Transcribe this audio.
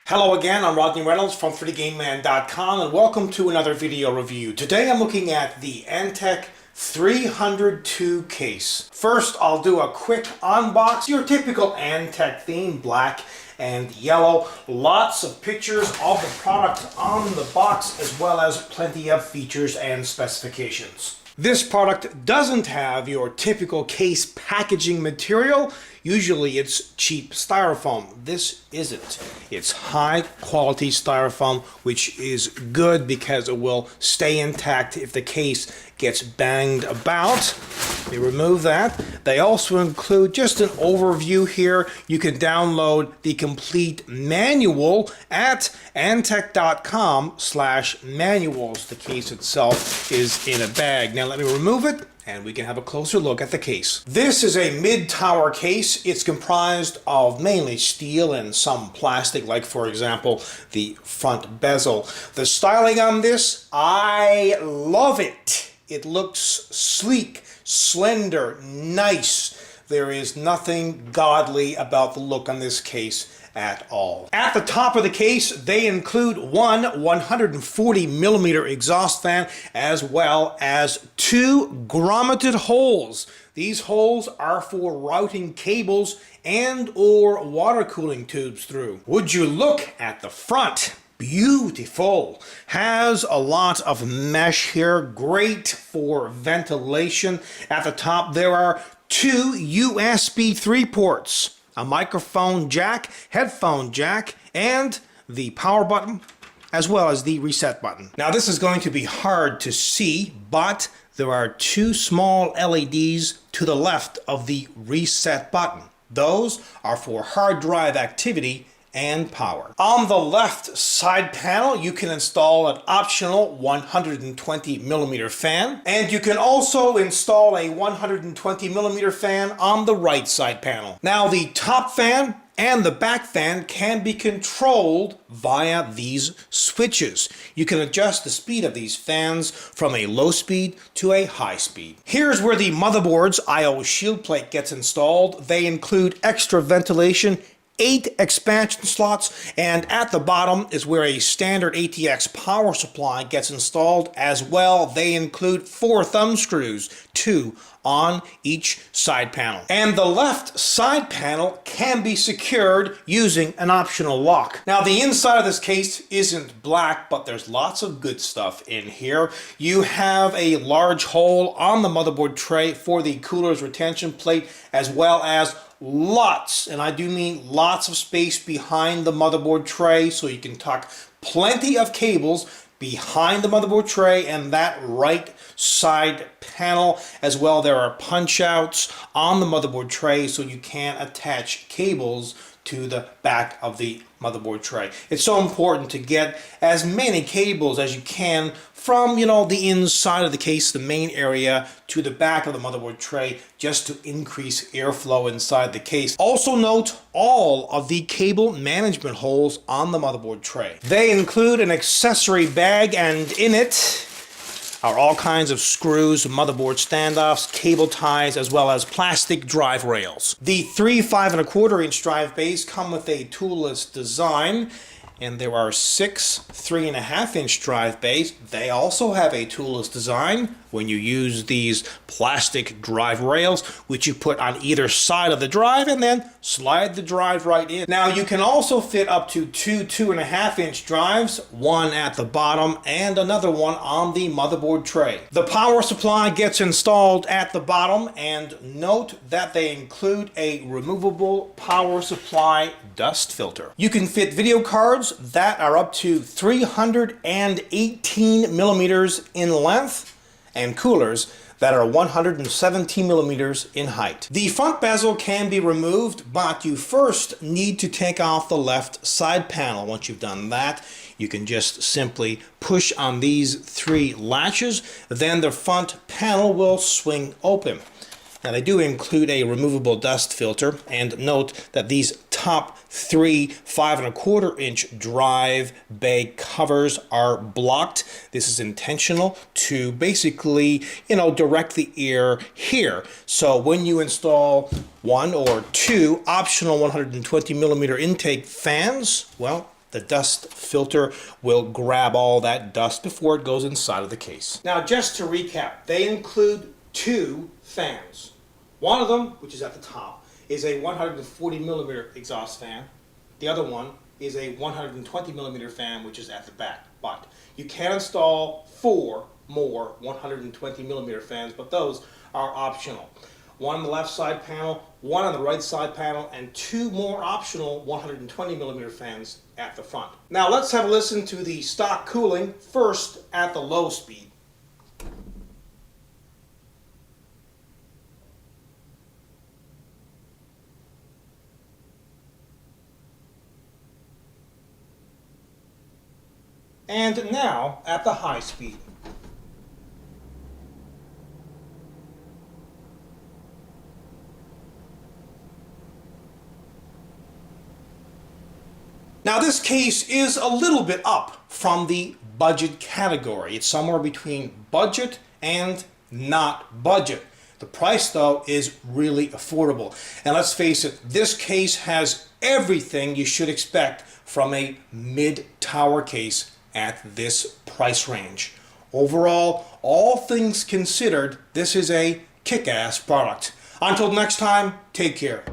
Hello again, I'm Rodney Reynolds from FreeTheGameMan.com and welcome to another video review. Today I'm looking at the Antec 302 case. First, I'll do a quick unbox. Your typical Antec theme, black and yellow. Lots of pictures of the product on the box as well as plenty of features and specifications. This product doesn't have your typical case packaging material. Usually it's cheap styrofoam. This isn't. It's high quality styrofoam, which is good because it will stay intact if the case gets banged about. They remove that. They also include just an overview here. You can download the complete manual at antec.com/manuals. The case itself is in a bag. Now let me remove it and we can have a closer look at the case. This is a mid-tower case. It's comprised of mainly steel and some plastic, like for example, the front bezel. The styling on this, I love it. It looks sleek, slender, nice. There is nothing godly about the look on this case at all. At the top of the case, they include one 140mm exhaust fan as well as two grommeted holes. These holes are for routing cables and or water cooling tubes through. Would you look at the front? Beautiful. Has a lot of mesh here, great for ventilation. At the top there are two USB 3 ports, a microphone jack, headphone jack, and the power button, as well as the reset button. Now this is going to be hard to see, but there are two small LEDs to the left of the reset button. Those are for hard drive activity and power. On the left side panel, you can install an optional 120mm fan, and you can also install a 120mm fan on the right side panel. Now the top fan and the back fan can be controlled via these switches. You can adjust the speed of these fans from a low speed to a high speed. Here's where the motherboard's I/O shield plate gets installed. They include extra ventilation, 8 expansion slots, and at the bottom is where a standard ATX power supply gets installed as well. They include 4 thumb screws, 2 on each side panel. And the left side panel can be secured using an optional lock. Now the inside of this case isn't black, but there's lots of good stuff in here. You have a large hole on the motherboard tray for the cooler's retention plate, as well as lots, and I do mean lots of space behind the motherboard tray, so you can tuck plenty of cables behind the motherboard tray and that right side panel. As well, there are punch outs on the motherboard tray so you can attach cables to the back of the motherboard tray. It's so important to get as many cables as you can from, the inside of the case, the main area, to the back of the motherboard tray, just to increase airflow inside the case. Also note all of the cable management holes on the motherboard tray. They include an accessory bag, and in it are all kinds of screws, motherboard standoffs, cable ties, as well as plastic drive rails. The 3 5¼ drive bays come with a toolless design, and there are 6 3½ drive bays. They also have a toolless design when you use these plastic drive rails, which you put on either side of the drive and then slide the drive right in. Now you can also fit up to 2 2½ drives, one at the bottom and another one on the motherboard tray. The power supply gets installed at the bottom, and note that they include a removable power supply dust filter. You can fit video cards that are up to 318mm in length, and coolers that are 117mm in height. The front bezel can be removed, but you first need to take off the left side panel. Once you've done that, you can just simply push on these 3 latches, then the front panel will swing open. Now they do include a removable dust filter, and note that these top 3 5¼ drive bay covers are blocked. This is intentional to basically, direct the air here. So when you install 1 or 2 optional 120mm intake fans, well, The dust filter will grab all that dust before it goes inside of the case. Now, just to recap, they include 2 fans. One of them, which is at the top, is a 140 millimeter exhaust fan. The other one is a 120 millimeter fan, which is at the back. But you can install 4 more 120 millimeter fans, but those are optional. One on the left side panel, one on the right side panel, and 2 more optional 120 millimeter fans at the front. Now let's have a listen to the stock cooling, first at the low speed. And now at the high speed. Now this case is a little bit up from the budget category. It's somewhere between budget and not budget. The price though is really affordable. And let's face it, this case has everything you should expect from a mid-tower case at this price range. Overall, all things considered, this is a kick-ass product. Until next time, take care.